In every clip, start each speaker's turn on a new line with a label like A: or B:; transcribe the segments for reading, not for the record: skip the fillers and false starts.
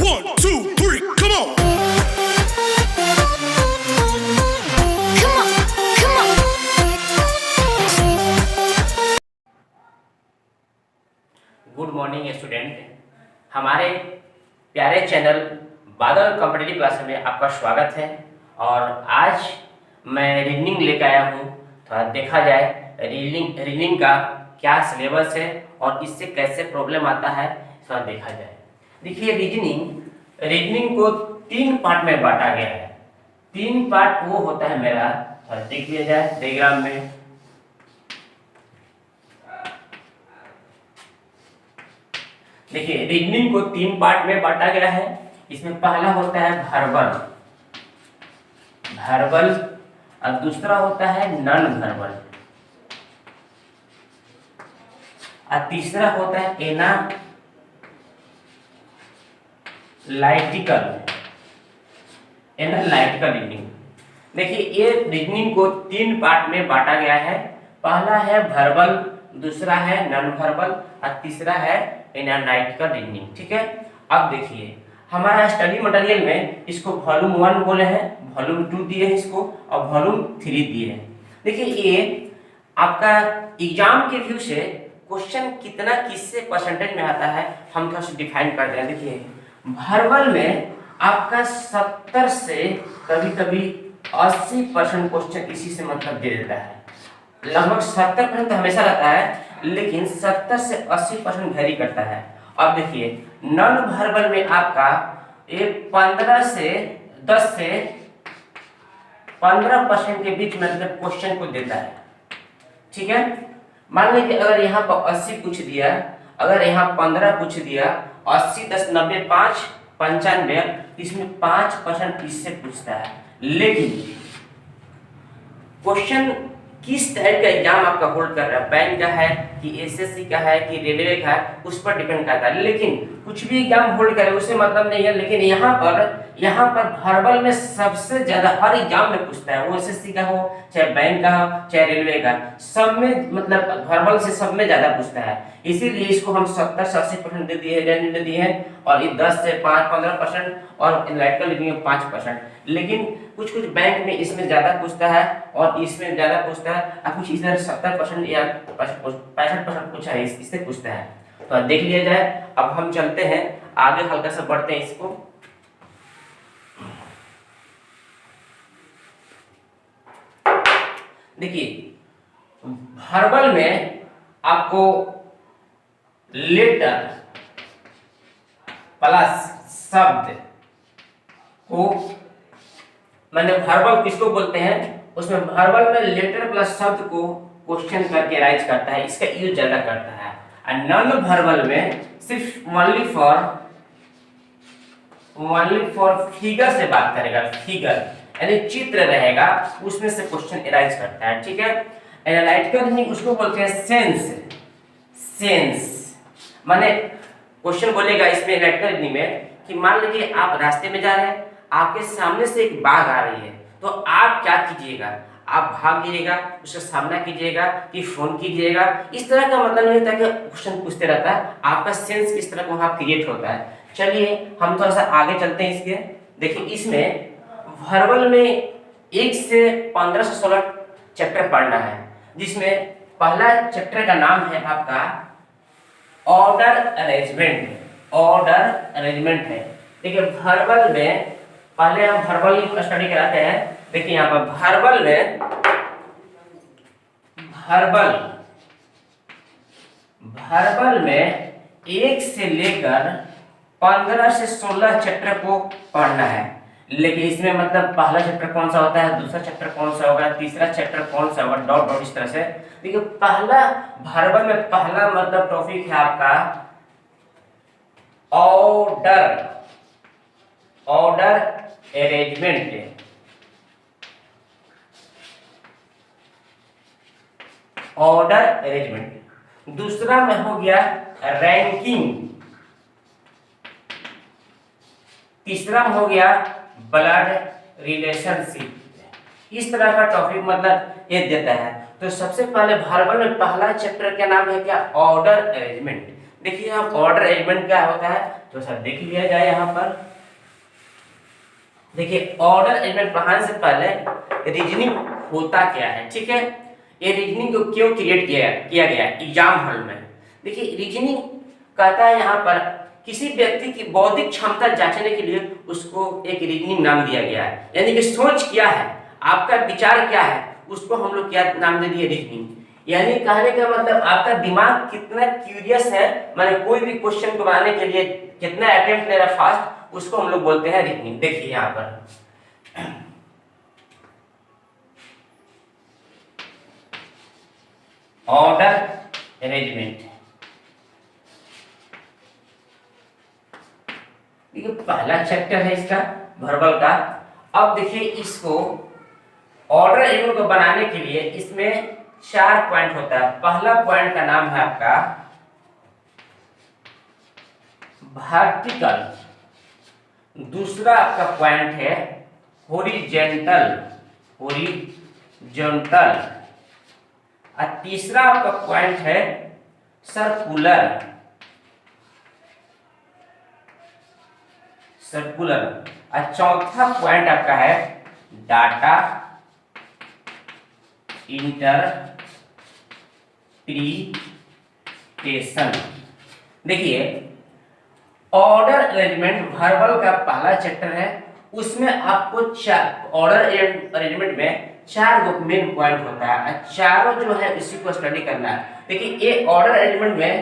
A: 1, 2, 3, come on.
B: Come on, come on.
C: Good morning student, हमारे प्यारे channel बादल competitive class में आपका स्वागत है। और आज मैं रीजनिंग लेकर आया हूँ। थोड़ा देखा जाए रीजनिंग का क्या सिलेबस है और इससे कैसे प्रॉब्लम आता है, थोड़ा देखा जाए। देखिए, रीजनिंग को 3 पार्ट में बांटा गया है। 3 पार्ट वो होता है मेरा, थोड़ा देख लिया जाए डायग्राम में। देखिए, रीजनिंग को 3 पार्ट में बांटा गया है। इसमें पहला होता है वर्बल और दूसरा होता है नॉन वर्बल और तीसरा होता है एनालिटिकल रीजनिंग। देखिए, ये रीजनिंग को 3 पार्ट में बांटा गया है। पहला है वर्बल, दूसरा है नॉन वर्बल और तीसरा है एनालिटिकल रीजनिंग। ठीक है, अब देखिए, हमारा स्टडी मटेरियल में इसको वॉल्यूम 1 बोले हैं, वॉल्यूम 2 दिए हैं इसको और वॉल्यूम 3 दिए हैं। देखिए, ये आपका एग्जाम के व्यू से क्वेश्चन कितना किससे परसेंटेज में आता है हम थोड़ा सा डिफाइन कर दें। देखिए, वर्बल में आपका 70 से कभी कभी 80% क्वेश्चन इसी से मतलब दे देता है। लगभग 70% हमेशा रहता है, लेकिन 70 से 80% वेरी करता है। अब देखिए, नॉन वर्बल में आपका ये 10 से 15% के बीच में मतलब क्वेश्चन को देता है। ठीक है, मान लीजिए अगर यहाँ पर 80 पूछ दिया, अगर यहाँ 15 पूछ दिया, 80 10 90 5 95, इसमें 5% इससे पूछता है। लेकिन क्वेश्चन किस टाइप का एग्जाम आपका होल्ड कर रहा है, बैंक का है कि एसएससी का है कि रेलवे का है, उस पर डिपेंड करता है। लेकिन कुछ भी एग्जाम होल्ड करे उससे मतलब नहीं है। लेकिन यहाँ पर वर्बल में सबसे ज्यादा हर एग्जाम में पूछता है, वो एसएससी का हो चाहे बैंक का हो चाहे रेलवे का, सब में मतलब वर्बल से सब में ज्यादा पूछता है। इसीलिए इसको हम 70 से 80% दे दिए हैं और ये 10 से 15% और एनालिटिकल रीजनिंग में 5%। लेकिन कुछ बैंक में इसमें ज्यादा पूछता है और इसमें ज्यादा पूछता है और कुछ इधर 70% या 65% पूछा है, इससे पूछता है। तो देख लिया जाए। अब हम चलते हैं आगे, हल्का सा बढ़ते हैं इसको। देखिए, वर्बल में आपको लेटर प्लस शब्द को, मैंने वर्बल किसको बोलते हैं, उसमें वर्बल में लेटर प्लस शब्द को क्वेश्चन करके राइज करता है, इसका यूज ज्यादा करता है। और नॉन वर्बल में सिर्फ ओनली फॉर फिगर से बात करेगा, फिगर यानी चित्र रहेगा, उसमें से क्वेश्चन राइज करता है। ठीक है, एनालिटिकल रीजनिंग उसको बोलते हैं सेंस माने क्वेश्चन बोलेगा इसमें एनालिटिकल रीजनिंग में कि मान लीजिए आप रास्ते में जा रहे हैं, आपके सामने से एक बाघ आ रही है, तो आप क्या कीजिएगा, आप भाग कीजिएगा, उसका सामना कीजिएगा कि फोन कीजिएगा। इस तरह का मतलब नहीं होता कि क्वेश्चन पूछते रहता है, आपका सेंस किस तरह का वहां क्रिएट होता है। चलिए हम थोड़ा सा आगे चलते हैं इसके। देखिए, इसमें वर्बल में 1 से 15 से 16 चैप्टर पढ़ना है, जिसमें पहला चैप्टर का नाम है आपका ऑर्डर अरेंजमेंट है। देखिए, वर्बल में पहले हम वर्बल स्टडी कराते हैं। देखिए, यहाँ पर वर्बल में 1 से लेकर 15 से 16 चैप्टर को पढ़ना है। लेकिन इसमें मतलब पहला चैप्टर कौन सा होता है, दूसरा चैप्टर कौन सा होगा, तीसरा चैप्टर कौन सा होगा, डॉट डॉट इस तरह से। देखिए, पहला वर्बल में पहला मतलब टॉपिक है आपका ऑर्डर अरेंजमेंट। दूसरा में हो गया रैंकिंग, तीसरा में हो गया ब्लड रिलेशनशिप। इस तरह का टॉपिक मतलब ये देता है। तो सबसे पहले वर्बल में पहला चैप्टर का नाम है क्या, ऑर्डर अरेंजमेंट। देखिए यहाँ ऑर्डर एलिमेंट क्या होता है तो सर देख लिया जाए यहाँ पर। देखिए ऑर्डर एलिमेंट पढ़ाने से पहले रीजनिंग होता क्या है, ठीक है, ये रीजनिंग को क्यों क्रिएट किया गया एग्जाम हॉल में। देखिए रीजनिंग कहता है यहाँ पर किसी व्यक्ति की बौद्धिक क्षमता जांचने के लिए उसको एक रीजनिंग नाम दिया गया है, यानी कि सोच क्या है, आपका विचार क्या है, उसको हम लोग क्या नाम दे दिए रीजनिंग। यानी कहने का मतलब आपका दिमाग कितना क्यूरियस है, माने कोई भी क्वेश्चन को बनाने के लिए कितना अटेम्प्ट ले रहा फास्ट, उसको हम लोग बोलते हैं रीजनिंग। देखिए यहाँ पर ऑर्डर अरेंजमेंट, देखिए पहला चैप्टर है इसका वर्बल का। अब देखिए इसको ऑर्डर अरेंजमेंट को बनाने के लिए इसमें 4 पॉइंट होता है। पहला पॉइंट का नाम है आपका वर्टिकल, दूसरा आपका पॉइंट है हॉरिजॉन्टल, और तीसरा आपका पॉइंट है सर्कुलर, और चौथा पॉइंट आपका है डाटा इंटरप्रिटेशन। देखिए ऑर्डर अरेंजमेंट वर्बल का पहला चैप्टर है, उसमें आपको ऑर्डर अरेंजमेंट में 4 मेन पॉइंट होता है, चारों जो है इसी को स्टडी करना है। देखिए ये ऑर्डर अरेंजमेंट में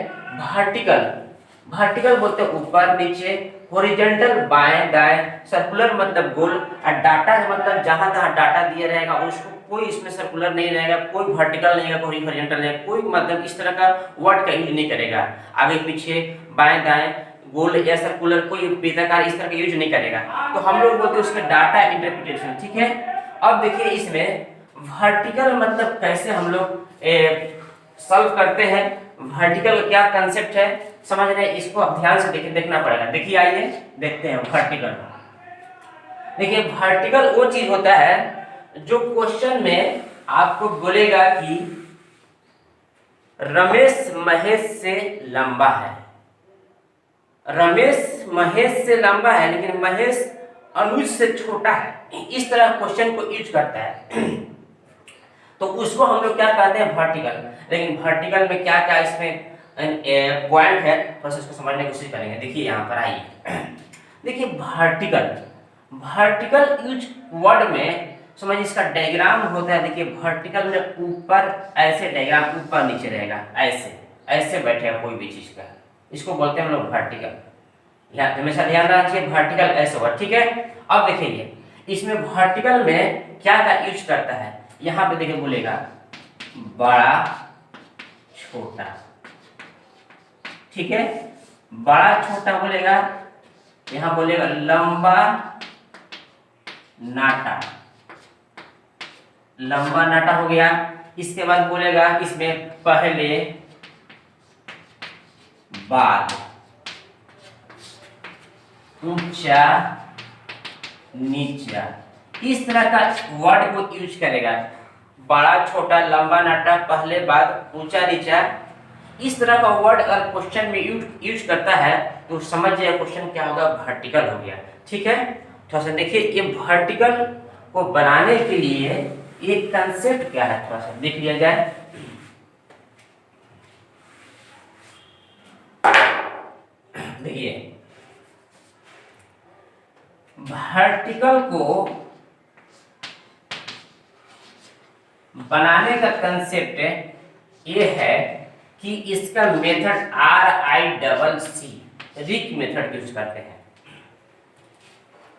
C: वर्टिकल बोलते हैं ऊपर नीचे, हॉरिजॉन्टल बाएं दाएं, सर्कुलर मतलब गोल, और डाटा मतलब जहां जहां डाटा दिया रहेगा उसको कोई इसमें सर्कुलर नहीं रहेगा, कोई वर्टिकल नहीं रहेगा, कोई हॉरिजॉन्टल नहीं, कोई मतलब इस तरह का वर्ड का यूज नहीं करेगा, आगे पीछे बाएं दाएं गोल या सर्कुलर कोई वृत्ताकार इस तरह का यूज नहीं करेगा। तो हम लोग बोलते हैं उसमें डाटा इंटरप्रिटेशन, ठीक है। अब देखिए इसमें वर्टिकल मतलब कैसे हम लोग सॉल्व करते हैं, वर्टिकल का क्या कंसेप्ट है समझ रहे हैं, इसको अब ध्यान से देखना पड़ेगा। देखिए आइए देखते हैं वर्टिकल। देखिए वर्टिकल वो चीज होता है जो क्वेश्चन में आपको बोलेगा कि रमेश महेश से लंबा है, रमेश महेश से लंबा है लेकिन महेश अनुज से छोटा है, इस तरह क्वेश्चन को यूज करता है तो उसको हम लोग क्या कहते हैं वर्टिकल। लेकिन वर्टिकल में क्या क्या इसमें पॉइंट है बस इसको समझने की कोशिश करेंगे। देखिए यहाँ पर आइए, देखिए वर्टिकल यूज वर्ड में समझिए इसका डायग्राम होता है। देखिए वर्टिकल में ऊपर ऐसे डायग्राम ऊपर नीचे रहेगा, ऐसे ऐसे बैठेगा कोई भी चीज का, इसको बोलते हैं हम लोग वर्टिकल। यहाँ हमेशा ध्यान रखिए वर्टिकल ऐसे होगा, ठीक है। अब देखिए इसमें वर्टिकल में क्या क्या यूज करता है, यहाँ पे देखिए बोलेगा बड़ा छोटा, ठीक है, बड़ा छोटा बोलेगा, यहाँ बोलेगा लंबा नाटा, लंबा नाटा हो गया। इसके बाद बोलेगा इसमें पहले बाद, ऊंचा नीचा, इस तरह का वर्ड को यूज करेगा। बड़ा छोटा लंबा नाटा पहले बाद ऊंचा नीचा, इस तरह का वर्ड अगर क्वेश्चन में यूज करता है तो समझ जाए क्वेश्चन क्या होगा, वर्टिकल हो गया, ठीक है। थोड़ा सा देखिए ये वर्टिकल को बनाने के लिए एक कंसेप्ट क्या है थोड़ा सा देख लिया जाए। देखिए वर्टिकल को बनाने का कंसेप्ट ये है कि इसका मेथड RICC रिक मेथड यूज करते हैं।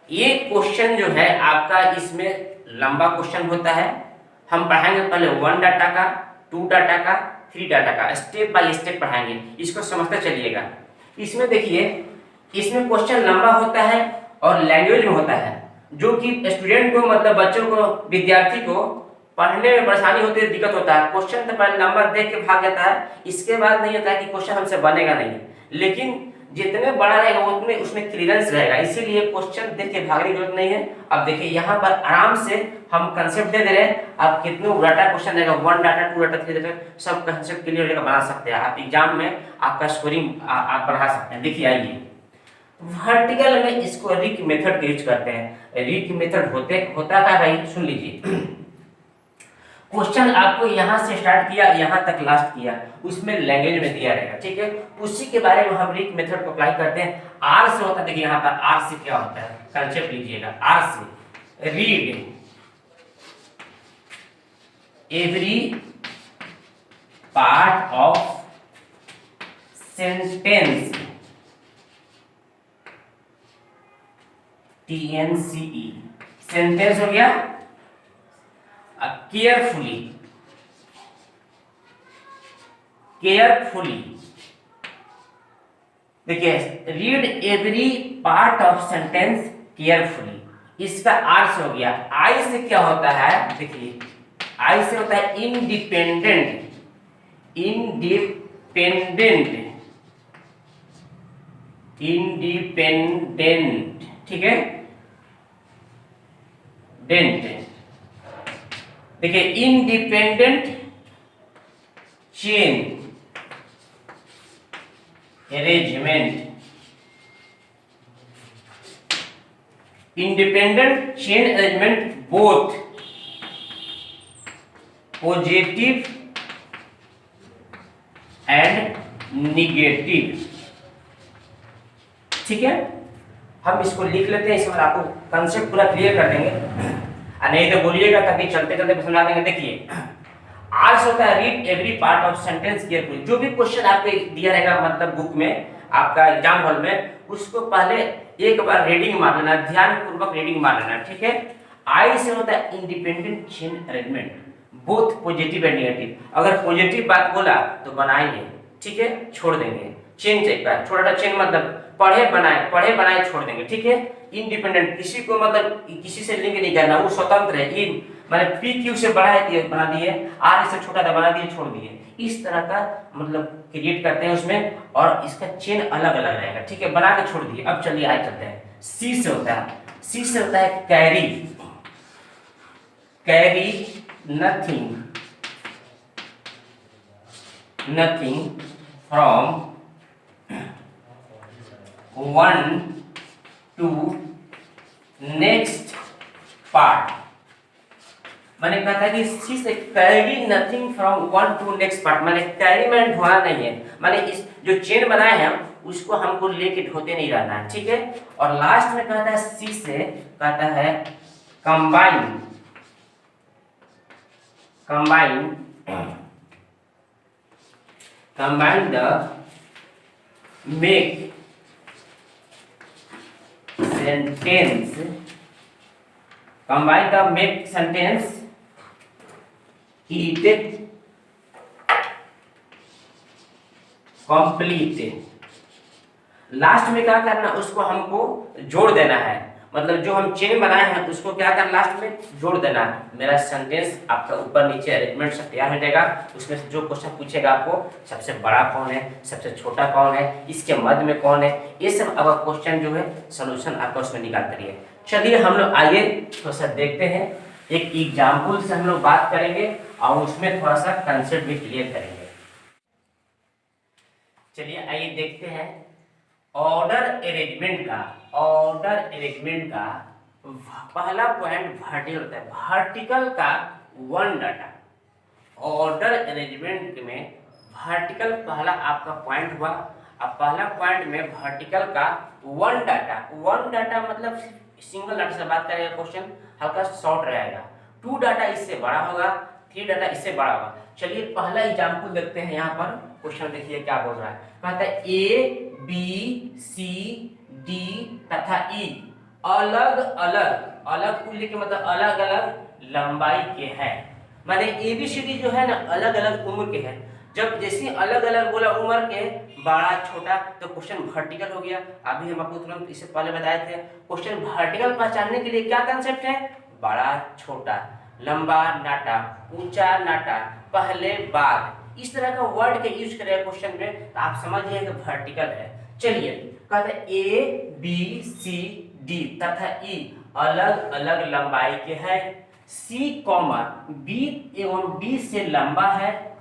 C: ये क्वेश्चन जो है आपका इसमें लंबा क्वेश्चन होता है, हम पढ़ाएंगे पहले 1 डाटा का, 2 डाटा का, 3 डाटा का, स्टेप बाय स्टेप पढ़ाएंगे, इसको समझते चलिएगा। इसमें देखिए इसमें क्वेश्चन लंबा होता है और लैंग्वेज में होता है, जो कि स्टूडेंट को मतलब बच्चों को विद्यार्थी को पढ़ने में परेशानी होती है, दिक्कत होता है। क्वेश्चन तो पहले नंबर देख के भाग जाता है, इसके बाद नहीं होता है कि क्वेश्चन हमसे बनेगा नहीं। लेकिन जितने बड़ा रहेगा उतने उसमें क्लियरेंस रहेगा, इसीलिए क्वेश्चन देख के भागने की जरूरत नहीं है। अब देखिए यहाँ पर आराम से हम कंसेप्ट दे दे रहे हैं, आप कितने डाटा क्वेश्चन रहेगा, 1 डाटा 2 डाटा 3 डाटा सब कंसेप्ट क्लियर रहेगा, बना सकते हैं आप एग्जाम में, आपका स्कोरिंग आप बढ़ा सकते हैं। देखिए आइए वर्टिकल में इसको रिक मेथड का यूज करते हैं। रिक मेथड होता क्या भाई, सुन लीजिए। क्वेश्चन आपको यहाँ से स्टार्ट किया यहाँ तक लास्ट किया, उसमें लैंग्वेज में दिया रहेगा, ठीक है, उसी के बारे में हम रिक मेथड को अप्लाई करते हैं। आर से होता है, देखिए यहाँ पर आर से क्या होता है, कंसेप्ट लीजिएगा। आर से read every part of sentence, TNCE, sentence हो गया। केयरफुली देखिए, read every part of sentence carefully, इसका आर से हो गया। आई से क्या होता है, देखिए आई से होता है इंडिपेंडेंट, ठीक है, डेंट। देखिए independent chain arrangement, independent chain arrangement both positive and negative, ठीक है। हम इसको लिख लेते हैं, इसके बाद आपको कंसेप्ट पूरा क्लियर कर देंगे, नहीं तो बोलिएगा ताकि चलते चलते समझा देंगे। देखिए आर से होता है read every part of sentence carefully, जो भी क्वेश्चन आपको दिया रहेगा मतलब बुक में आपका एग्जाम हॉल में, उसको पहले एक बार रीडिंग मार लेना, ध्यान पूर्वक रीडिंग मार लेना, ठीक है। आई से होता है independent chain arrangement both positive and negative, अगर पॉजिटिव बात बोला तो बनाएंगे, ठीक है, छोड़ देंगे। चेन चाहिए, छोटा चेन मतलब पढ़े बनाए छोड़ देंगे, ठीक है। इंडिपेंडेंट किसी को मतलब किसी से लिंक नहीं करना, वो स्वतंत्र है, इन मैंने पी क्यू से बना दिए, आर से छोटा था बना दिए छोड़ दिए, इस तरह का मतलब क्रिएट करते हैं उसमें, और इसका चेन अलग अलग रहेगा, ठीक है, बना के छोड़ दिए। अब चलिए आगे चलते हैं। सी से होता है carry nothing from 1 to next part, मैंने कहा था कि सी से carry nothing from 1 to next part, मैंने कैरी में ढोना नहीं है, मैंने इस जो चेन बनाए हैं उसको हमको लेके ढोते नहीं रहना है, ठीक है। और लास्ट में कहता है सी से कहता है combine the make sentence it complete। Last में क्या करना, उसको हमको जोड़ देना है, मतलब जो हम चेन बनाए हैं उसको क्या करना, लास्ट में जोड़ देना है। मेरा सेंटेंस आपका ऊपर नीचे अरेंजमेंट सब तैयार हो जाएगा। उसमें से जो क्वेश्चन पूछेगा आपको, सबसे बड़ा कौन है, सबसे छोटा कौन है, इसके मध्य में कौन है, ये सब अब क्वेश्चन जो है सोल्यूशन आपका उसमें निकालते रहिए। चलिए हम लोग आगे थोड़ा सा देखते हैं, एक एग्जाम्पल से हम लोग बात करेंगे और उसमें थोड़ा सा कंसेप्ट भी क्लियर करेंगे। चलिए आइए देखते हैं ऑर्डर अरेंजमेंट का पहला पॉइंट वर्टिकल होता है, वर्टिकल का 1 डाटा। ऑर्डर अरेंजमेंट में वर्टिकल पहला आपका पॉइंट हुआ। अब पहला पॉइंट में वर्टिकल का 1 डाटा मतलब सिंगल डाटा से बात करेगा, क्वेश्चन हल्का शॉर्ट रहेगा। 2 डाटा इससे बड़ा होगा, 3 डाटा इससे बड़ा होगा। चलिए पहला एग्जाम्पल देखते हैं। यहाँ पर क्वेश्चन देखिए क्या बोल रहा है, कहता है ए बी सी डी तथा ई अलग अलग कुल के मतलब अलग अलग लंबाई के हैं। माने ए बी सी डी जो है ना अलग अलग उम्र के हैं। जब जैसे अलग अलग बोला उम्र के, बड़ा छोटा, तो क्वेश्चन वर्टिकल हो गया। अभी हम आपको तुरंत इससे पहले बताए थे, क्वेश्चन वर्टिकल पहचानने के लिए क्या कंसेप्ट है, बड़ा छोटा, लंबा नाटा, ऊंचा नाटा, पहले बाद, इस तरह का वर्ड के यूज करेगा क्वेश्चन में, तो आप समझिए कि वर्टिकल है। चलिए कहते हैं ए बी सी डी तथा ई अलग अलग लंबाई के हैं। सी कॉमा बी एवं डी से लंबा है।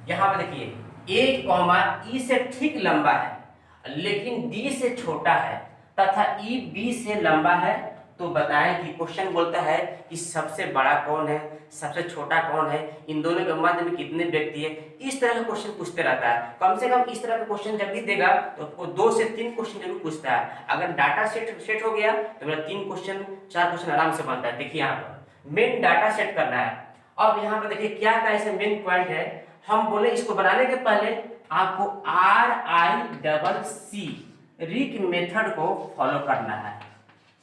C: यहाँ पे देखिए ए कॉमा ई से ठीक लंबा है लेकिन डी से छोटा है तथा ई बी से लंबा है। तो बताएं कि क्वेश्चन बोलता है कि सबसे बड़ा कौन है, सबसे छोटा कौन है, इन दोनों के मध्य में कितने व्यक्ति है। इस तरह का क्वेश्चन पूछते रहता है। कम से कम इस तरह का क्वेश्चन जब भी देगा तो आपको 2 से 3 क्वेश्चन जरूर पूछता है। अगर डाटा सेट हो गया तो मेरा 3 क्वेश्चन 4 क्वेश्चन आराम से बनता है। देखिए यहाँ पर मेन डाटा सेट करना है। अब यहाँ पर देखिए क्या क्या ऐसे मेन पॉइंट है। हम बोले इसको बनाने के पहले आपको RICC रिक मेथड को फॉलो करना है।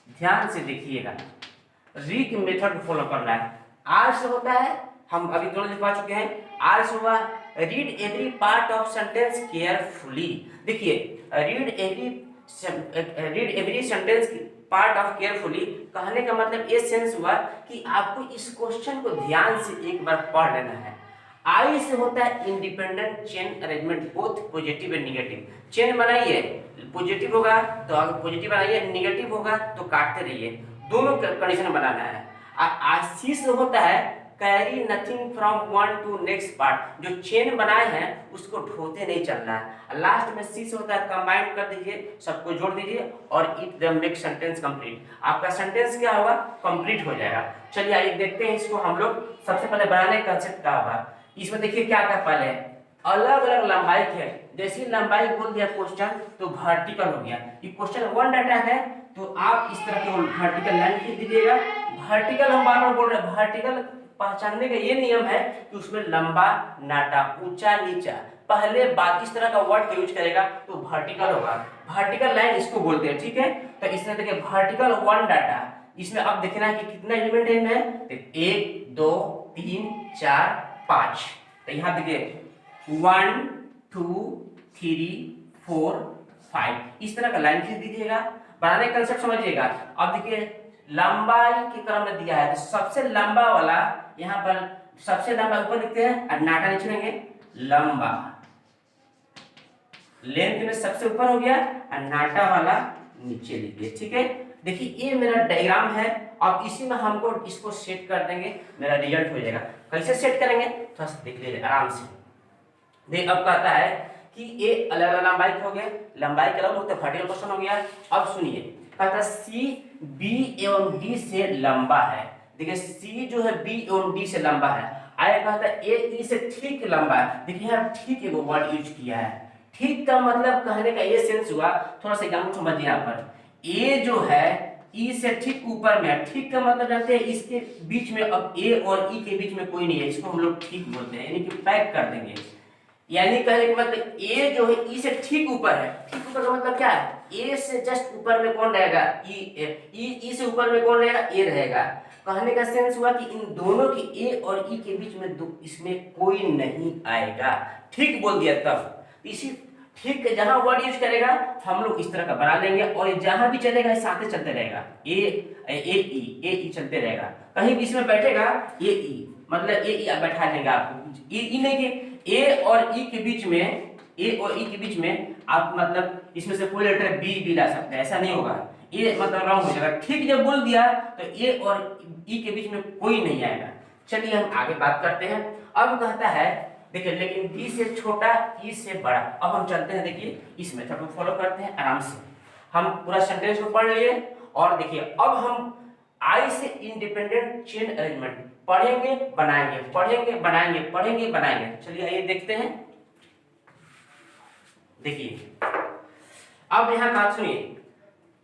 C: ध्यान से देखिएगा, रिक मेथड को फॉलो करना है। आर से होता है, हम अभी दोनों लिखवा चुके हैं। आर से हुआ read every part of sentence carefully. देखिए read every sentence part of carefully कहने का मतलब ये सेंस हुआ कि आपको इस क्वेश्चन को ध्यान से एक बार पढ़ लेना है। आई से होता है independent chain arrangement, both positive and negative. Chain बनाइए, पॉजिटिव होगा तो अगर पॉजिटिव बनाइए, नेगेटिव होगा तो काटते रहिए, दोनों कंडीशन बनाना है। सी से होता है carry nothing from one two next part, जो चेन बनाए हैं उसको ढोते नहीं चलना है। लास्ट में सी से होता है कंबाइन कर दीजिए, सबको जोड़ दीजिए और it the make sentence complete. आपका सेंटेंस क्या होगा, कंप्लीट हो जाएगा। चलिए आइए देखते हैं इसको हम लोग। सबसे पहले बनाने का कंसेप्ट क्या होगा। इसमें देखिए क्या क्या पहले अलग अलग लंबाई के, जैसी लंबाई बोल दिया क्वेश्चन तो वर्टिकल हो गया। ये क्वेश्चन 1 डाटा है तो आप इस तरह के वर्टिकल लाइन खींच दीजिएगा। वर्टिकल हम बार बार बोल रहे हैं, वर्टिकल पहचानने का ये नियम है कि उसमें लंबा नाटा, ऊंचा नीचा, पहले बात इस तरह का वर्ड का यूज करेगा तो वर्टिकल होगा। वर्टिकल लाइन इसको बोलते हैं, ठीक है। तो इसमें देखिए वर्टिकल 1 डाटा, इसमें अब देखना है कि कितना एलिमेंट है इनमें, 1 2 3 4 5। तो यहाँ देखिए 1 2 3 4 5 इस तरह का लाइन खींच दीजिएगा। बनाने का कंसेप्ट समझिएगा। अब देखिए लंबाई के क्रम में दिया है तो सबसे लंबा वाला यहाँ पर, सबसे लंबा ऊपर लिखते हैं और नाटा नीचे लेंगे। लंबा लेंथ में सबसे ऊपर हो गया और नाटा वाला नीचे लिखिए, ठीक है। देखिए ये मेरा डायग्राम है। अब इसी में हमको इसको सेट कर देंगे, मेरा रिजल्ट हो जाएगा। कैसे सेट करेंगे थोड़ा सा देख लीजिए आराम से। देख अब कहता है कि ये अलग अलग लंबाई हो गए, लंबाई के अलग होते वर्टिकल क्वेश्चन हो गया। अब सुनिए कहता सी बी एवं डी से लंबा है। देखिए सी जो है बी एवं डी से लंबा है। आया कहता है ए ई से ठीक लंबा है। देखिए यहाँ ठीक एक वर्ड यूज किया है। ठीक का मतलब कहने का ये सेंस हुआ, थोड़ा सा एग्जाम्पल समझिए। यहाँ पर ए जो है ई से ठीक ऊपर में है। ठीक का मतलब जानते हैं, इसके बीच में अब ए और ई के बीच में कोई नहीं है, इसको हम लोग ठीक बोलते हैं, यानी कि पैक कर देंगे। यानी कहने का मतलब ए जो है ई से ठीक ऊपर है। ठीक ऊपर का मतलब क्या है, ए से जस्ट ऊपर में कौन रहेगा, ई से ऊपर में कौन रहेगा, ए रहेगा। कहने का सेंस हुआ कि इन दोनों की ए और ई के बीच में इसमें कोई नहीं आएगा। ठीक बोल दिया तब इसी ठीक जहां वर्ड यूज करेगा हम लोग इस तरह का बना लेंगे और जहां भी चलेगा साथ ही चलते रहेगा। ए ई चलते रहेगा। कहीं बीच में बैठेगा ए ई मतलब ए ई बैठा देंगे आपको। ई नहीं कि ए और ई के बीच में, ए और ई के बीच में आप मतलब इसमें से कोई लेटर बी ला सकते हैं, ऐसा नहीं होगा। ए मतलब रॉन्ग हो जाएगा। ठीक जब बोल दिया तो ए और ई के बीच में कोई नहीं आएगा। चलिए हम आगे बात करते हैं। अब कहता है देखिए लेकिन डी से छोटा ई से बड़ा। अब हम चलते हैं, देखिए इस मेथड को फॉलो करते हैं आराम से। हम पूरा सेंटेंस को पढ़ लिए और देखिए अब हम आई से इंडिपेंडेंट चेन अरेंजमेंट पढ़ेंगे बनाएंगे, पढ़ेंगे बनाएंगे, पढ़ेंगे बनाएंगे। चलिए आइए देखते हैं। देखिए अब यहाँ बात सुनिए,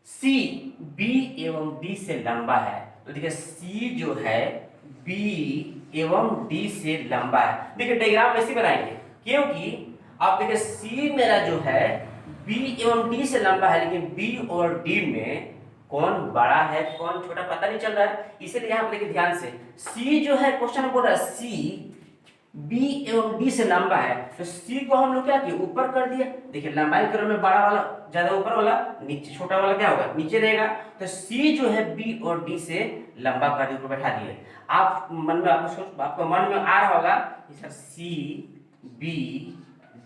C: सी बी एवं डी से लंबा है। तो देखिए सी जो है बी एवं डी से लंबा है। देखिए डायग्राम ऐसे बनाएंगे क्योंकि आप देखिए सी मेरा जो है बी एवं डी से लंबा है, लेकिन बी और डी में कौन बड़ा है कौन छोटा पता नहीं चल रहा है। इसीलिए यहाँ पे देखिए ध्यान से, सी जो है क्वेश्चन बोल रहा है सी बी एवं डी से लंबा है तो सी को हम लोग क्या किए ऊपर कर दिया। देखिए लंबाई क्रम में बड़ा वाला ज्यादा ऊपर वाला, नीचे छोटा वाला क्या होगा नीचे रहेगा। तो सी जो है बी और डी से लंबा कर दिए, ऊपर बैठा दिए। आप मन में आपको मन में आ रहा होगा सर सी बी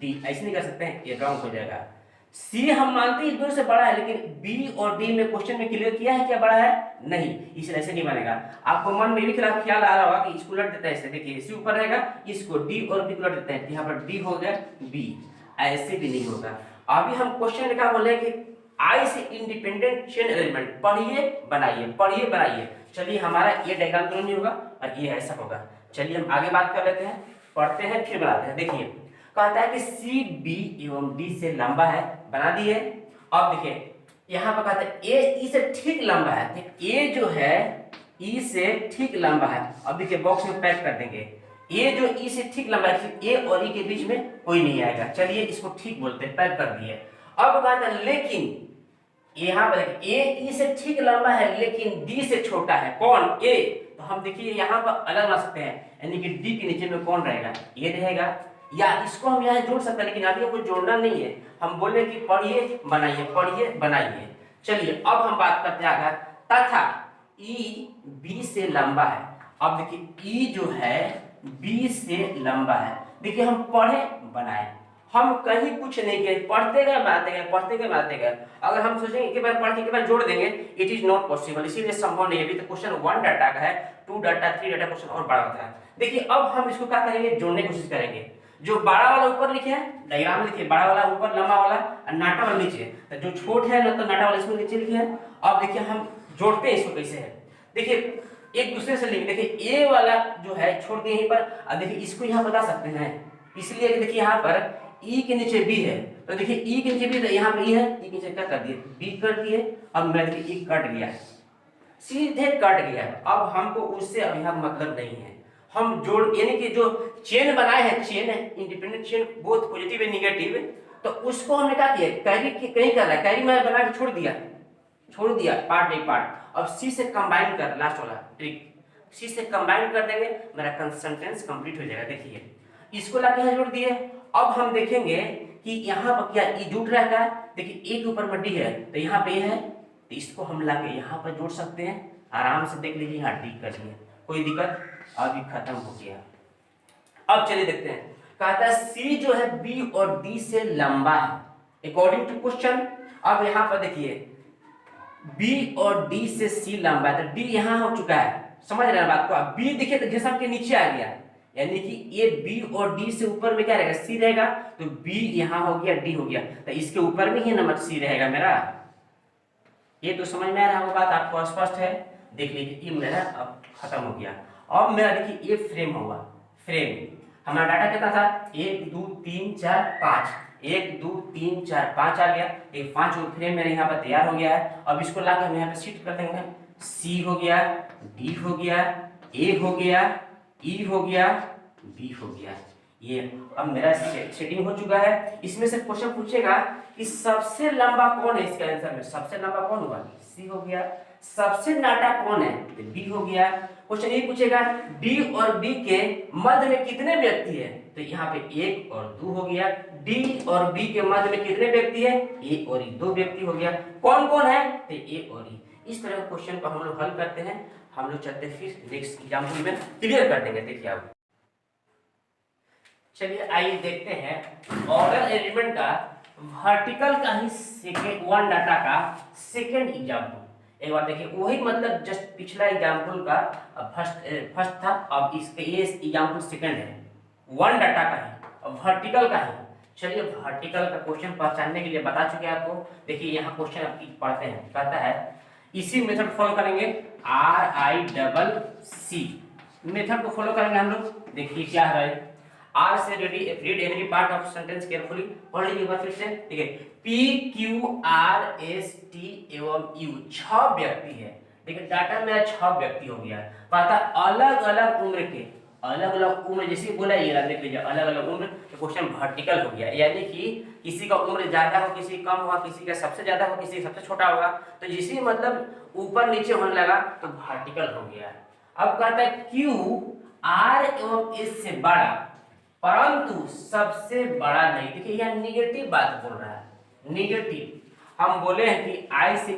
C: डी ऐसे नहीं कर सकते हैं, ये रॉन्ग हो जाएगा। सी हम मानते हैं दोनों से बड़ा है, लेकिन बी और डी में क्वेश्चन में क्लियर किया है क्या बड़ा है, नहीं, इसलिए ऐसे नहीं बनेगा। आपको मन में भी ख्याल आ रहा होगा कि इसको उलट देता है, ऐसे देखिए सी ऊपर रहेगा, इसको डी और बी उलट देते हैं, यहाँ पर डी हो गया बी, ऐसे भी नहीं होगा। अभी हम क्वेश्चन क्या बोले कि आई से इंडिपेंडेंट चेन एलिमेंट पढ़िए बनाइए, पढ़िए बनाइए। चलिए हमारा ये डायग्राम तो नहीं होगा और ये ऐसा होगा। चलिए हम आगे बात कर लेते हैं, पढ़ते हैं फिर बनाते हैं। देखिए कहता है कि सी बी एवं डी से लंबा है, बना दिए। अब देखिए यहाँ पर कहता है ए ई से ठीक लंबा है, तो ए जो है ई से ठीक लंबा है। अब देखिए बॉक्स में पैक कर देंगे, ए जो ई से ठीक लंबा है, ए और ई के बीच में कोई नहीं आएगा। चलिए इसको ठीक बोलते हैं, पैक कर दिए। अब कहता है लेकिन यहाँ पर ए ई से ठीक लंबा है लेकिन डी से छोटा है, कौन, ए। तो हम देखिए यहाँ पर अलग ला सकते हैं, यानी कि डी के नीचे में कौन रहेगा, ये रहेगा, या इसको हम यहाँ जोड़ सकते हैं, लेकिन अभी आपको जोड़ना नहीं है। हम बोले कि पढ़िए बनाइए, पढ़िए बनाइए। चलिए अब हम बात करते हैं आगे, तथा ई बी से लंबा है। अब देखिए ई जो है बी से लंबा है। देखिए हम पढ़े बनाए, हम कहीं कुछ नहीं किए, पढ़ते गए बनाते गए, पढ़ते गए बनाते गए। अगर हम सोचेंगे एक बार पढ़ के एक बार जोड़ देंगे, इट इज नॉट पॉसिबल, इसीलिए संभव नहीं है। अभी तो क्वेश्चन 1 डाटा का है, 2 डाटा 3 डाटा क्वेश्चन और बड़ा होता है। देखिए अब हम इसको क्या करेंगे, जोड़ने की कोशिश करेंगे। जो बड़ा वाला ऊपर लिखे है डायग्राम में, देखिए बड़ा वाला ऊपर लंबा वाला और नाटा वाला नीचे, तो जो छोट है ना तो नाटा वाला इसमें नीचे लिखे है। अब देखिए हम जोड़ते हैं इसको कैसे है, देखिए एक दूसरे से लिंक, देखिए ए वाला जो है छोड़ दिए यहीं पर, और देखिए इसको यहाँ बता सकते हैं, इसलिए देखिए यहाँ पर ई के नीचे बी है, तो देखिए ई के नीचे बी, तो यहाँ पे ई है, ई के नीचे क्या कर दिए, बी कर दिए। अब मैं देखिए ई कट गया, सीधे कट गया। अब हमको उससे अब यहाँ मतलब नहीं है, हम जोड़ यानी कि जो चेन बनाए हैं, चेन है independent chain, both positive and negative, तो उसको हमने क्या किया, कैरी कहीं कर रहा है, कैरी मैं बना के छोड़ दिया पार्ट बाई पार्ट। अब सी से कंबाइन कर, लास्ट वाला ट्रिक, सी से कंबाइन कर देंगे, मेरा सेंटेंस कंप्लीट हो जाएगा। देखिए इसको लाके यहाँ जोड़ दिए। अब हम देखेंगे कि यहाँ पर क्या ई जुट रहा है, देखिए ए के ऊपर में डी है, तो यहाँ पे है, तो इसको हम लाके यहाँ पर जोड़ सकते हैं, आराम से देख लीजिए, यहाँ डी कर दिए, कोई दिक्कत, अभी खत्म हो गया। अब चलिए देखते हैं, कहता है सी जो है बी और डी से लंबा है अकॉर्डिंग टू क्वेश्चन। अब यहाँ पर देखिए बी और डी से सी लंबा है, तो डी यहाँ हो चुका है, समझ रहे हैं बात को। अब बी देखिए तो घिसम के नीचे आ गया, यानी कि ये बी और डी से ऊपर में क्या रहेगा, सी रहेगा, तो बी यहाँ हो गया, डी हो गया, तो इसके ऊपर में ही नंबर सी रहेगा मेरा। ये तो समझ में आ रहा होगा बात, आपको स्पष्ट है, देख लीजिए ये मेरा अब खत्म हो गया। अब मेरा देखिए ये फ्रेम होगा, फ्रेम हमारा डाटा कितना था, 1 2 3 4 5, 1 2 3 4 5 आ गया, ये 5 फ्रेम मेरे यहाँ पर तैयार हो गया है। अब इसको लाकर हम यहाँ पे शिफ्ट कर देंगे, सी हो गया, डी हो गया, ए हो गया, ई हो गया, बी हो गया। ये अब मेरा सेटिंग हो चुका है। इसमें से क्वेश्चन पूछेगा कि सबसे लंबा कौन है, इसके आंसर में सबसे लंबा कौन होगा, सी हो गया। सबसे नाटा कौन है, तो बी हो गया। क्वेश्चन ये पूछेगा डी और बी के मध्य में कितने व्यक्ति है, तो यहाँ पे 1 और 2 हो गया। डी और बी के मध्य में कितने व्यक्ति है, ए और ई, 2 व्यक्ति हो गया। कौन कौन है, तो ए और ई। इस तरह क्वेश्चन को हम लोग हल करते हैं। हम लोग चलते फिर नेक्स्ट एग्जाम्पल में क्लियर कर देंगे। देखिए आप, चलिए आइए देखते हैं ऑर्डर एलिमेंट का वर्टिकल का ही सेकेंड 1 डाटा का सेकेंड एग्जाम्पल। एक बार देखिए, वही मतलब जस्ट पिछला एग्जाम्पल का फर्स्ट था, अब इसके ये एग्जाम्पल सेकेंड है, 1 डाटा का ही, वर्टिकल का ही। चलिए वर्टिकल का क्वेश्चन पहचानने के लिए बता चुके हैं आपको। देखिए यहाँ क्वेश्चन आप पढ़ते हैं, कहता है इसी मेथड फॉलो करेंगे, RICC मेथड को फॉलो करेंगे हम लोग। देखिए क्या है, आर से read every part of sentence carefully, पढ़ लीजिए एक बार फिर से। ठीक है, PQRST एवं U 6 व्यक्ति है। देखिए डाटा में 6 व्यक्ति हो गया, पता अलग अलग उम्र के, अलग अलग उम्र, जैसे बोला ये देख लीजिए अलग अलग उम्र, तो क्वेश्चन वर्टिकल हो गया, यानी कि किसी का उम्र ज्यादा हो, किसी कम होगा, किसी का सबसे ज्यादा हो, किसी सबसे छोटा होगा, तो जिसी मतलब ऊपर नीचे होने लगा तो वर्टिकल हो गया। अब कहता है Q R एवं S से बड़ा परंतु सबसे बड़ा नहीं। देखिए यहाँ निगेटिव बात बोल रहा है, निगेटिव। हम बोले हैं कि आई से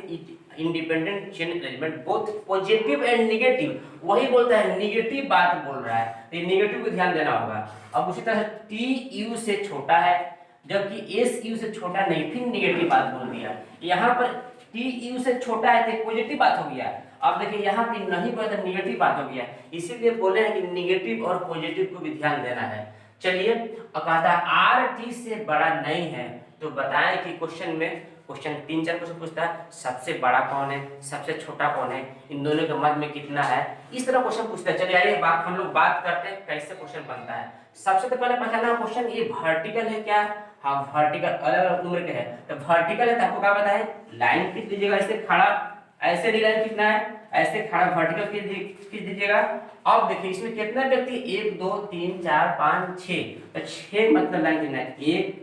C: independent chain element both positive and negative, वही बोलता है निगेटिव बात बोल रहा है, तो निगेटिव को ध्यान देना होगा। अब उसी तरह से टी यू से छोटा है, जबकि एस यू से छोटा नहीं, फिर निगेटिव बात बोल दिया। यहाँ पर टी यू से छोटा है तो पॉजिटिव बात हो गया। अब देखिए यहाँ पे नहीं बोला तो निगेटिव बात हो गया, इसीलिए बोले हैं कि निगेटिव और पॉजिटिव को भी ध्यान देना है। चलिए अब कहता है आर टी से बड़ा नहीं है, तो बताएं कि क्वेश्चन में क्वेश्चन 3-4 क्वेश्चन पूछता है, सबसे बड़ा कौन है, सबसे छोटा कौन है, इन दोनों के मध्य में कितना है, इस तरह क्वेश्चन पूछता है। चलिए आइए बात हम लोग बात करते हैं कैसे क्वेश्चन बनता है। सबसे तो पहले पहचाना क्वेश्चन ये वर्टिकल है क्या, हाँ वर्टिकल अलग अलग उम्र के है, तो वर्टिकल है तो आपको क्या पता है, लाइन खींच लीजिएगा ऐसे खड़ा, ऐसे नहीं लाइन खींचना है, ऐसे खड़ा वर्टिकल खींच दीजिएगा। अब देखिए इसमें कितने व्यक्ति, 1 2 3 4 5 6, तो 6 मतलब लाइन खींचना है, 1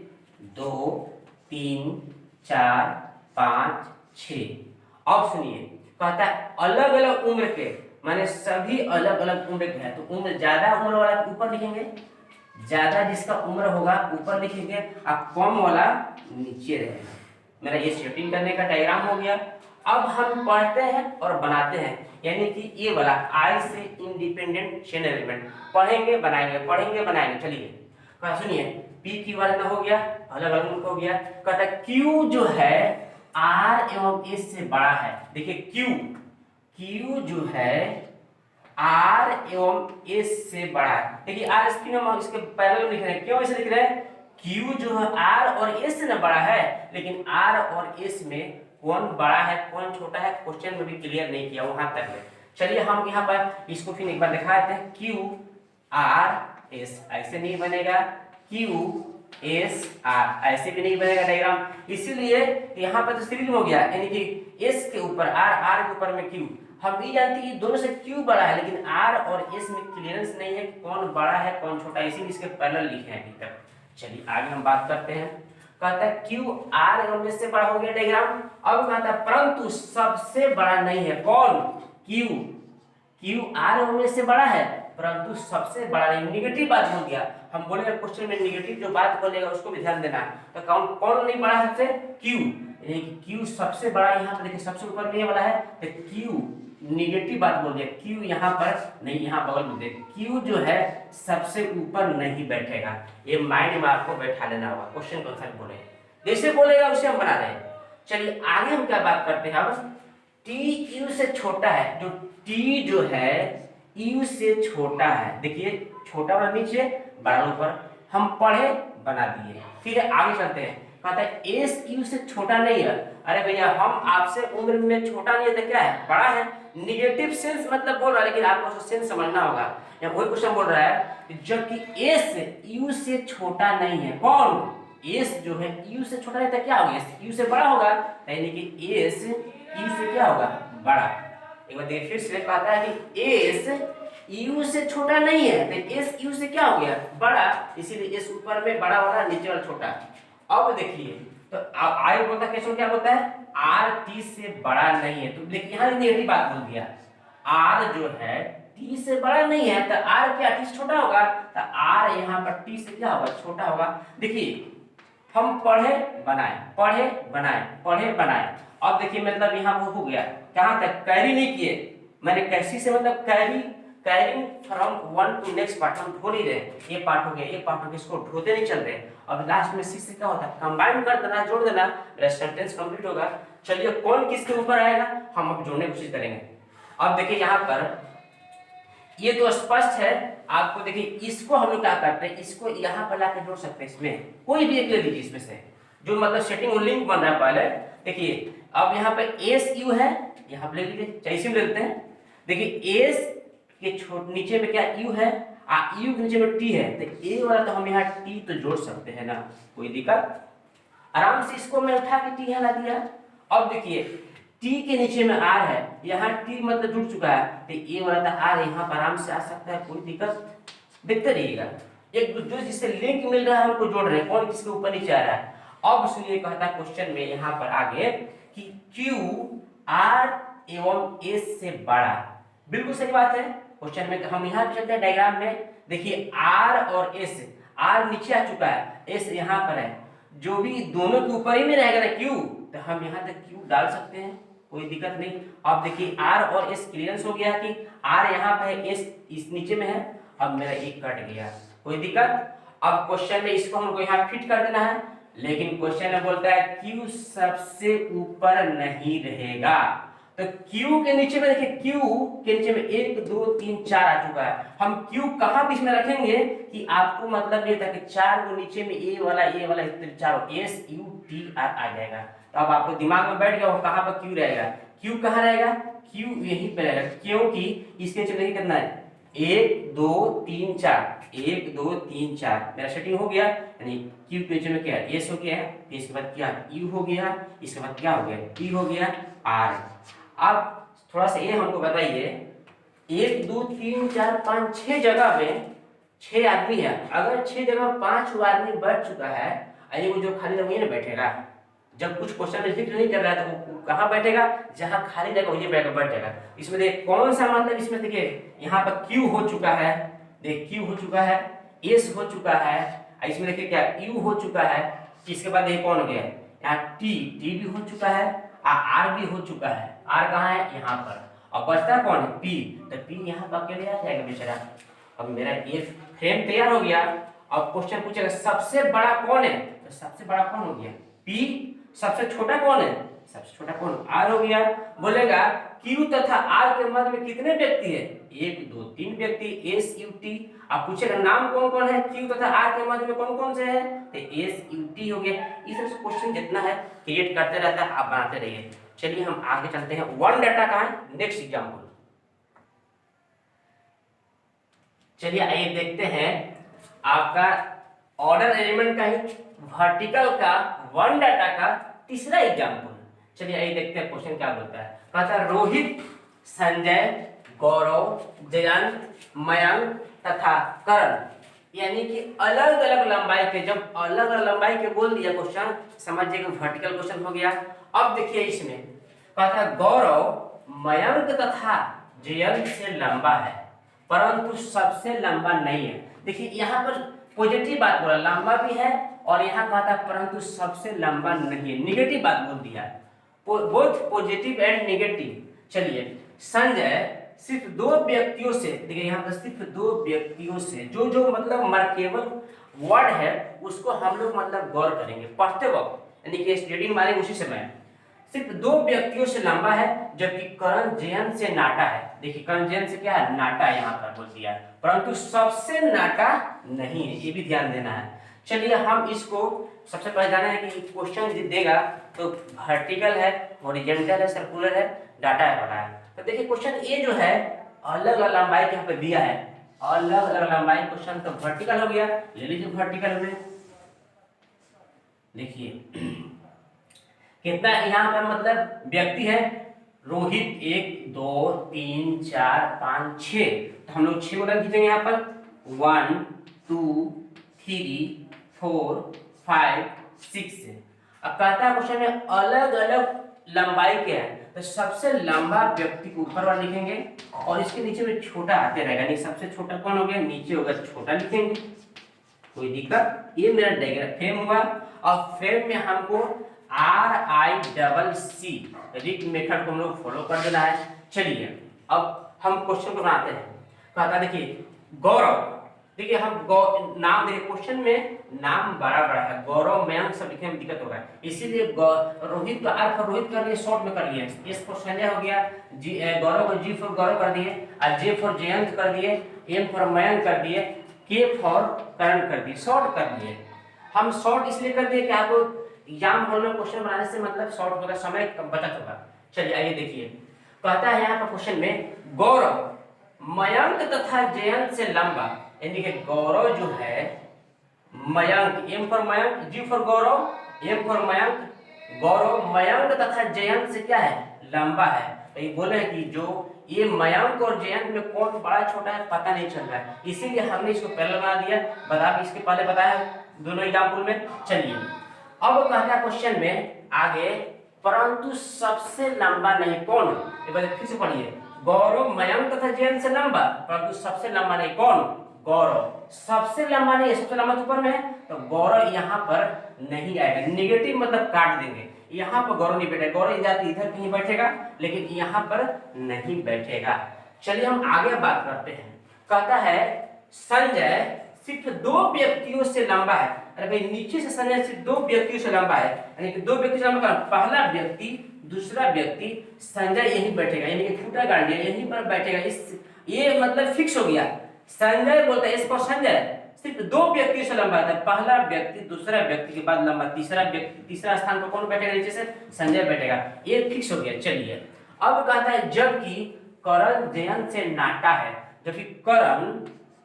C: 2 3 4 5 6। अब सुनिए कहता है अलग अलग उम्र के, माने सभी अलग अलग उम्र के हैं, तो उम्र ज्यादा उम्र वाला ऊपर लिखेंगे, ज्यादा जिसका उम्र होगा ऊपर लिखेंगे, और कम वाला नीचे रहेगा। मेरा ये सेटिंग करने का डायग्राम हो गया। अब हम पढ़ते हैं और बनाते हैं, यानी कि ये वाला आई से इंडिपेंडेंट चेन एलिमेंट पढ़ेंगे बनाएंगे, पढ़ेंगे बनाएंगे। चलिए कहा सुनिए, पी क्यू वाला हो गया, अलग अलग हो गया। कहता है क्यू जो है आर एवं एस से बड़ा है। देखिए क्यू जो है आर एवं एस से बड़ा है। देखिए आर स्क्रीन हम इसके पैरेलल लिख रहे हैं, क्यों ऐसे लिख रहे हैं, क्यू जो है आर और एस से ना बड़ा है, लेकिन आर और एस में कौन बड़ा है कौन छोटा है क्वेश्चन में भी क्लियर नहीं किया वहां तक है। चलिए हम यहाँ पर इसको फिर एक बार दिखा देते हैं, क्यू आर एस ऐसे नहीं बनेगा, क्यू एस आर ऐसे भी नहीं बनेगा डायग्राम, इसीलिए यहाँ पर तो स्त्रीलिंग हो गया, यानी कि एस के ऊपर आर, आर के ऊपर में क्यू। हम ये जानते हैं कि दोनों से क्यू बड़ा है, लेकिन आर और एस में क्लियरेंस नहीं है कौन बड़ा है कौन छोटा, इसीलिए इसके पैरेलल लिखे हैं अभी तक। चलिए आगे हम बात करते हैं। कहता है क्यू आर एवं एस से बड़ा हो गया डायग्राम। अब कहता है परंतु सबसे बड़ा नहीं है, कौन, क्यू आर एवं एस से बड़ा है परंतु सबसे बड़ा नहीं, निगेटिव बात बोल दिया। हम बोलेंगे क्वेश्चन में निगेटिव जो बात बोलेगा उसको भी ध्यान देना। तो कौन नहीं बड़ा सबसे, क्यू, यानी कि क्यू सबसे बड़ा। यहाँ पर देखिए सबसे ऊपर में ये वाला है, तो क्यू निगेटिव बात बोल दिया, क्यू यहाँ पर नहीं, यहाँ बगल में देखिए क्यू जो है सबसे ऊपर नहीं बैठेगा, ये माइंड में आपको बैठा लेना होगा। क्वेश्चन को आंसर बोले जैसे बोलेगा उसे हम बना रहे हैं। चलिए आगे हम क्या बात करते हैं, अब टी यू से छोटा है, जो टी जो है यू से छोटा है, देखिए छोटा वाला नीचे बड़ा ऊपर, हम पढ़े बना दिए। फिर आगे चलते हैं, कहता है एस यू से छोटा नहीं है। अरे भैया हम आपसे उम्र में छोटा नहीं है तो क्या है, बड़ा है, निगेटिव सेंस मतलब बोल रहा है, लेकिन आपको उसको सेंस समझना होगा। यहाँ वही क्वेश्चन बोल रहा है जबकि एस यू से छोटा नहीं है, कौन, एस जो है यू से छोटा है तो क्या होगा, यू से बड़ा होगा, यानी कि एस यू से क्या होगा, बड़ा। एक बार देखिए फिर से कहता है कि एस यू से छोटा नहीं है तो एस यू से क्या हो गया, बड़ा, इसीलिए एस ऊपर में बड़ा वाला नीचे वाला छोटा। अब देखिए तो आगे बोलता है क्वेश्चन क्या बोलता है, आर टी से बड़ा नहीं है, तो देखिए यहाँ नेगेटिव बात बोल दिया, आर जो है टी से बड़ा नहीं है तो आर क्या टी से छोटा होगा, तो आर यहाँ पर टी से क्या होगा, छोटा होगा। देखिए हम पढ़े बनाए पढ़े बनाए पढ़े बनाए, अब देखिए मतलब यहाँ वो हो गया कहाँ तक, कैरी नहीं किए, मैंने कैसी से मतलब carrying from one two next part, हम धो नहीं रहे, ये पार्ट हो गया ये पार्ट हो गया, इसको ढोते नहीं चल रहे। अब लास्ट में सी से क्या होता है, कंबाइन कर देना, जोड़ देना, मेरा सेंटेंस कंप्लीट होगा। चलिए कौन किसके ऊपर आएगा हम अब जोड़ने की कोशिश करेंगे। अब देखिए यहाँ पर ये तो स्पष्ट है आपको, देखिए इसको हम लोग क्या करते हैं, इसको यहाँ पर लाके जोड़ सकते हैं, इसमें कोई भी एक ले लीजिए इसमें से जो मतलब सेटिंग लिंक बन रहा है पहले। देखिए अब यहाँ पे एस यू है, यहाँ पे ले लीजिए चाहे में लेते हैं। देखिए एस के नीचे में क्या यू है, यू के नीचे में टी है, तो ए वाला तो हम यहाँ टी तो जोड़ सकते हैं ना, कोई दिक्कत, आराम से इसको मैं उठा के टी हला दिया। अब देखिए टी के नीचे में आर है, यहाँ टी मतलब जुड़ चुका है, तो ए वाला तो आर यहाँ पर आराम से आ सकता है, कोई दिक्कत, देखते रहिएगा एक जो जिससे लिंक मिल रहा है हमको जोड़ रहे हैं, कौन किसके ऊपर नीचे आ रहा है। अब सुनिए कहता है क्वेश्चन में यहाँ पर आगे कि क्यू आर एवं एस से बड़ा, बिल्कुल सही बात है। क्वेश्चन में हम यहाँ चलते हैं डायग्राम में, देखिए आर और एस, आर नीचे आ चुका है, एस यहाँ पर है, जो भी दोनों के ऊपर ही में रहेगा ना क्यू, तो हम यहाँ तक क्यू डाल सकते हैं, कोई दिक्कत नहीं। अब देखिए आर और एस क्लियरेंस हो गया कि आर यहाँ पे है, एस इस नीचे में है, अब मेरा एक कट गया, कोई दिक्कत। अब क्वेश्चन में इसको हमको यहाँ फिट कर देना है, लेकिन क्वेश्चन में बोलता है क्यू सबसे ऊपर नहीं रहेगा। तो क्यू के नीचे में देखिए, क्यू के नीचे में 1 2 3 4 आ चुका है। हम क्यू कहां बीच में रखेंगे कि आपको मतलब ये था कि 4 को नीचे में ए वाला चारों एस यू टी आर आ जाएगा। तो अब आपको दिमाग में बैठ गया वो कहां पर क्यू रहेगा। क्यू कहां रहेगा, क्यू यहीं पे रहेगा, क्योंकि इसके नीचे नहीं करना है 1 2 3 4 1 2 3 4 मेरा सेटिंग हो गया, यानी क्यू के नीचे में क्या है एस हो गया है, इसके बाद क्या यू हो गया, इसके बाद क्या हो गया टी हो गया आर। अब थोड़ा सा ये हमको बताइए, 1 2 3 4 5 6 जगह में 6 आदमी है, अगर 6 जगह 5 आदमी बैठ चुका है, ये वो जो खाली जगह वहीं बैठेगा। जब कुछ क्वेश्चन में जिक्र नहीं कर रहा है तो वो कहाँ बैठेगा, जहां खाली जगह वहीं बैठ जाएगा। इसमें देखिए कौन सा मतलब, इसमें देखिए यहाँ पर क्यू हो चुका है, देख क्यू हो चुका है, एस हो चुका है, इसमें देखिए क्या यू हो चुका है, इसके बाद ये कौन हो गया यहाँ टी भी हो चुका है, आर भी हो चुका है, आर कहाँ है यहाँ पर, और बचता कौन है पी, तो पी यहाँ पर अकेले आ जाएगा बेचारा। अब मेरा ये फ्रेम तैयार हो गया। अब क्वेश्चन पूछेगा सबसे बड़ा कौन है, तो सबसे बड़ा कौन हो गया पी, सबसे छोटा कौन है, सबसे छोटा कौन आर हो गया। बोलेगा क्यू तथा आर के मध्य में कितने व्यक्ति है, 1 2 3 व्यक्ति, एस यू टी। अब पूछेगा नाम कौन कौन है, क्यू तथा आर के मध्य में कौन कौन से है, तो एस यू टी हो गया। इस तरह से क्वेश्चन जितना है क्रिएट करते रहता है, आप बनाते रहिए। चलिए हम आगे चलते हैं, वन डाटा का है नेक्स्ट एग्जाम्पल। चलिए आइए देखते हैं आपका ऑर्डर एलिमेंट का ही वर्टिकल का वन डाटा का तीसरा एग्जाम्पल। चलिए आइए देखते हैं क्वेश्चन क्या बोलता है। कहता है रोहित, संजय, गौरव, जयंत, मयंक तथा करण, यानी कि अलग अलग लंबाई के, जब अलग अलग लंबाई के बोल दिया क्वेश्चन, समझिए कि वर्टिकल क्वेश्चन हो गया। अब देखिए इसमें कहता है गौरव मयंक तथा जयंत से लंबा है परंतु सबसे लंबा नहीं है। देखिए यहाँ पर पॉजिटिव बात बोला, लंबा भी है, और यहाँ कहता है परंतु सबसे लंबा नहीं है, निगेटिव बात बोल दिया, बोथ पॉजिटिव एंड निगेटिव। चलिए संजय सिर्फ 2 व्यक्तियों से, देखिए यहाँ पर सिर्फ 2 व्यक्तियों से, जो जो मतलब मार्केबल वर्ड है उसको हम लोग मतलब गौर करेंगे पढ़ते वक्त, यानी कि स्टडी मारेंगे उसी समय। सिर्फ 2 व्यक्तियों से लंबा है, जबकि करण जयंत से नाटा है। देखिए करण जयंत से क्या है, नाटा है, यहाँ पर बोल दिया, परंतु सबसे नाटा नहीं है, ये भी ध्यान देना है। चलिए हम इसको सबसे पहले जाना है कि क्वेश्चन देगा तो वर्टिकल है, हॉरिजॉन्टल है, सर्कुलर है, डाटा है बड़ा है। तो देखिए क्वेश्चन ए जो है अलग अलग लंबाई यहाँ पे दिया है, अलग अलग लंबाई क्वेश्चन, तो वर्टिकल हो गया, ले लीजिए वर्टिकल में। देखिए कितना यहाँ पर मतलब व्यक्ति है, रोहित 1 2 3 4 5 6, तो हम लोग 6 उदाहरण खींचेंगे यहाँ पर 1 2 3 4 5 6। अब कहता है क्वेश्चन में अलग अलग लंबाई के हैं, तो सबसे लंबा व्यक्ति को ऊपर वाला लिखेंगे और इसके नीचे में छोटा आते रहेगा, नहीं सबसे छोटा कौन हो गया, नीचे होगा छोटा लिखेंगे, कोई दिक्कत। ये मेरा डायग्राम फ्रेम हुआ, और फ्रेम में हमको RICC रिक मेथड को हम लोग फॉलो कर देना है। चलिए अब हम क्वेश्चन को बनाते हैं। कहता देखिए गौरव, देखिए हम नाम देखिए क्वेश्चन में नाम बड़ा बड़ा है, गौरव मयंक सब लिखने में दिक्कत होगा, इसीलिए रोहित का R फॉर रोहित कर लिए, शॉर्ट में कर लिए, S फॉर संजय हो गया, गौरव को G फॉर गौरव कर दिए, और J फॉर जयंत कर दिए, M फॉर मयंक कर दिए, K फॉर करण कर दिए, शॉर्ट कर दिए। हम शॉर्ट इसलिए कर दिए कि आपको एग्जाम हॉल में क्वेश्चन बनाने से मतलब शॉर्ट होगा, समय बचत होगा। चलिए आइए देखिए, कहता है यहाँ पर क्वेश्चन में गौरव मयंक तथा जयंत से लंबा, यानी कि गौरव जो है Mayank, M for Mayank, G for Gaurav, M for Mayank, Gaurav Mayank तथा जयंत से क्या है, लंबा है। तो ये बोले कि जो ये मयंक और जयंत में कौन बड़ा छोटा है पता नहीं चल रहा है, इसीलिए हमने इसको पहले बना दिया, बता भी इसके पहले बताया दोनों एग्जाम्पल में। चलिए अब कहता है क्वेश्चन में आगे, परंतु सबसे लंबा नहीं कौन, एक बार फिर से पढ़िए, गौरव मयंक तथा जयंत से लंबा, परंतु सबसे लंबा नहीं कौन, गौरव। सबसे लंबा नहीं है, सबसे लंबा तो ऊपर में है, तो गौरव यहाँ पर नहीं आएगा, नेगेटिव मतलब काट देंगे, यहाँ पर गौरव नहीं बैठेगा, गौरव जाति इधर कहीं बैठेगा लेकिन यहाँ पर नहीं बैठेगा। चलिए हम आगे बात करते हैं। कहता है संजय सिर्फ 2 व्यक्तियों से लंबा है। अरे भाई नीचे से संजय सिर्फ 2 व्यक्तियों से लंबा है, यानी कि 2 व्यक्ति से लंबा, पहला व्यक्ति दूसरा व्यक्ति संजय यहीं बैठेगा, यानी कि खूंटा गाड़ दिया यहीं पर बैठेगा। इस ये मतलब फिक्स हो गया। संजय बोलता है इस पर संजय सिर्फ 2 व्यक्तियों से लंबा है, पहला व्यक्ति दूसरा व्यक्ति के बाद लंबा, तीसरा व्यक्ति, तीसरा स्थान पर कौन बैठेगा नीचे से, संजय बैठेगा। ये फिक्स हो गया। चलिए अब कहता है जबकि करण जयंत से नाटा है, जबकि करण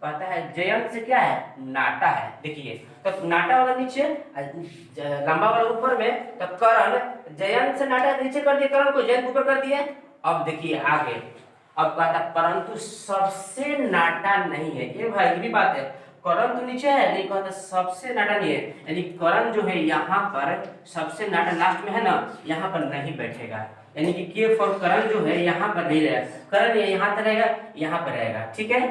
C: कहता है जयंत से क्या है, नाटा है। देखिए तो नाटा वाला नीचे लंबा वाला ऊपर में, तो करण जयंत से नाटा नीचे कर दिया, करण को जयंत ऊपर कर दिया। अब देखिए आगे, अब कहता परंतु सबसे नाटा नहीं है। ये भाई ये भी बात है, करण तो नीचे है नहीं, कहता सबसे नाटा नहीं है, यानी करण जो है यहाँ पर सबसे नाटा लास्ट में है ना, यहाँ पर नहीं बैठेगा, यानी कि के फॉर करण जो है यहाँ पर नहीं रहेगा, करण यहाँ पर रहेगा, यहाँ पर रहेगा। ठीक है,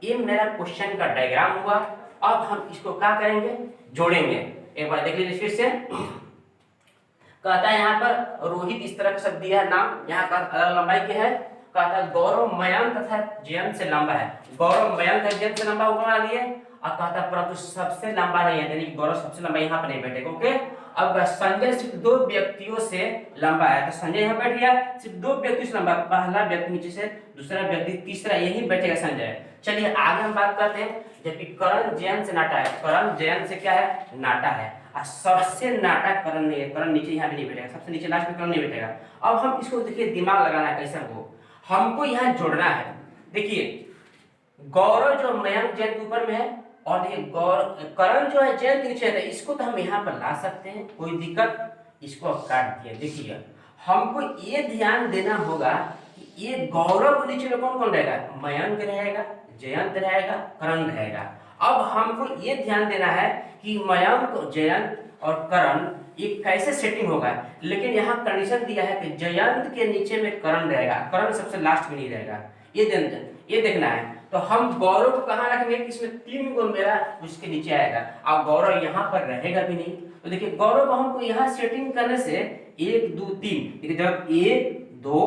C: ये मेरा क्वेश्चन का डायग्राम हुआ। अब हम इसको क्या करेंगे, जोड़ेंगे। एक बार देख लीजिए फिर से। कहता है यहाँ पर रोहित इस तरह का शब्द दिया है नाम, यहाँ का अलग लंबाई के है। कहता है गौरव मयंक तथा जयंत से लंबा है, गौरव मयंक जयंत से लंबा ऊपर बना दिए। अब कहता है परंतु सबसे लंबा नहीं है, यानी गौरव सबसे लंबा यहाँ पर नहीं बैठेगा। ओके, अब संजय सिर्फ 2 व्यक्तियों से लंबा है, तो संजय यहाँ बैठ गया, सिर्फ 2 व्यक्तियों से लंबा, पहला व्यक्ति नीचे से, दूसरा व्यक्ति, तीसरा यही बैठेगा संजय। चलिए आगे हम बात करते हैं। जबकि करण जयंत से नाटा है, करण जयंत से क्या है, नाटा है, और सबसे नाटा करण नहीं है, करण नीचे यहाँ भी नहीं बैठेगा, सबसे नीचे लास्ट में करण नहीं बैठेगा। अब हम इसको देखिए दिमाग लगाना है कैसे हमको यहाँ जोड़ना है। देखिए गौरव जो मयंक जयंत ऊपर में है, और देखिए करण जो है जयंत नीचे है, इसको तो हम यहाँ पर ला सकते हैं, कोई दिक्कत, इसको अब काट दिया। देखिए हमको ये ध्यान देना होगा कि ये गौरव के नीचे में कौन कौन रहेगा, मयंक रहेगा, जयंत रहेगा, करण रहेगा। अब हमको ये ध्यान देना है कि मयंक, जयंत और करण ये कैसे सेटिंग होगा, लेकिन यहाँ कंडीशन दिया है कि जयंत के नीचे में करण रहेगा, करण सबसे लास्ट में नहीं रहेगा, ये देखना है। तो हम गौरव को कहाँ रखेंगे, इसमें 3 गो मेरा उसके नीचे आएगा, और गौरव यहाँ पर रहेगा भी नहीं। तो देखिए गौरव को हमको यहाँ सेटिंग करने से 1 2 3, देखिए जब 1 2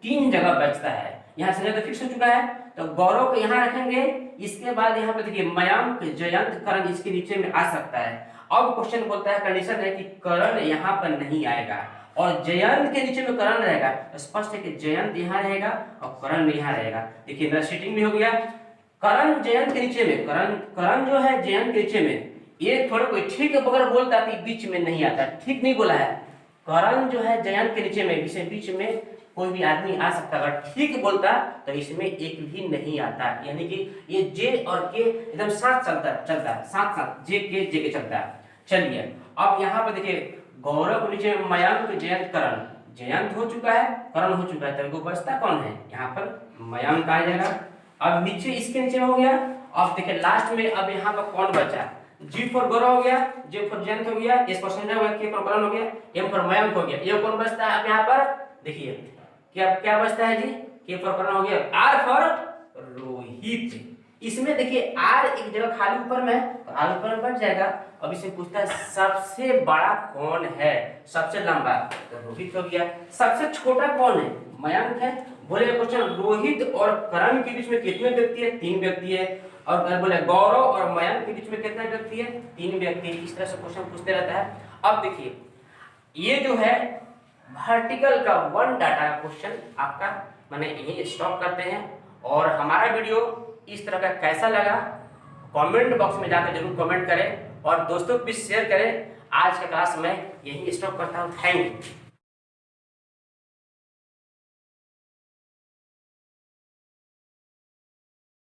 C: 3 जगह बचता है, यहाँ से तो फिक्स हो चुका है, तो गौरव को यहाँ रखेंगे। इसके बाद यहाँ पे देखिए मयंक, जयंत, करण इसके नीचे में आ सकता है। अब क्वेश्चन बोलता है, कंडीशन है कि करण यहाँ पर नहीं आएगा और जयंत के नीचे में करण रहेगा, स्पष्ट है कि जयंत यहाँ रहेगा और करण यहाँ रहेगा। देखिए मेरा सेटिंग भी हो गया, करण जयंत के नीचे में, करण जो है जयंत के नीचे में, ये थोड़ा कोई ठीक अगर बोलता तो बीच में नहीं आता, ठीक नहीं बोला है, करण जो है जयंत के नीचे में, इसे बीच में कोई भी आदमी आ सकता, अगर ठीक बोलता तो इसमें एक भी नहीं आता, यानी कि ये जे और के एकदम साथ चलता है, साथ जे के चलता है। चलिए अब यहाँ पर देखिए गौरव के नीचे मयंक, जयंत, करण, जयंत हो चुका है, करण हो चुका है, तो बचता कौन है, यहाँ पर मयंक आ जाएगा। अब नीचे इसके नीचे हो गया। अब देखिए लास्ट में अब यहाँ पर कौन बचा, जी फॉर गौरव हो गया, जे फॉर जयंत हो गया, एस फॉर संजय हो गया, के फॉर करण हो गया, एम फॉर मयंक हो गया। ये कौन बचता है अब यहाँ पर, देखिए क्या बचता है जी, के फॉर करण हो गया, आर फॉर रोहित। इसमें देखिए आर एक जगह खाली ऊपर में है, तो आर ऊपर में बढ़ जाएगा। अब इसे पूछता है सबसे बड़ा कौन है, सबसे लंबा, तो रोहित हो गया। सबसे छोटा कौन है, मयंक है। बोले क्वेश्चन रोहित और करण के बीच में कितने व्यक्ति है, 3 व्यक्ति है। और बोले गौरव और मयंक के बीच में कितने व्यक्ति है, 3 व्यक्ति। इस तरह से क्वेश्चन पूछते रहता है। अब देखिए ये जो है वर्टिकल का 1 डाटा का क्वेश्चन आपका मैंने यही स्टॉप करते हैं। और हमारा वीडियो इस तरह का कैसा लगा कमेंट बॉक्स में जाकर जरूर कमेंट करें, और दोस्तों को भी शेयर करें। आज का क्लास मैं यही स्टॉप करता हूँ। Thank you.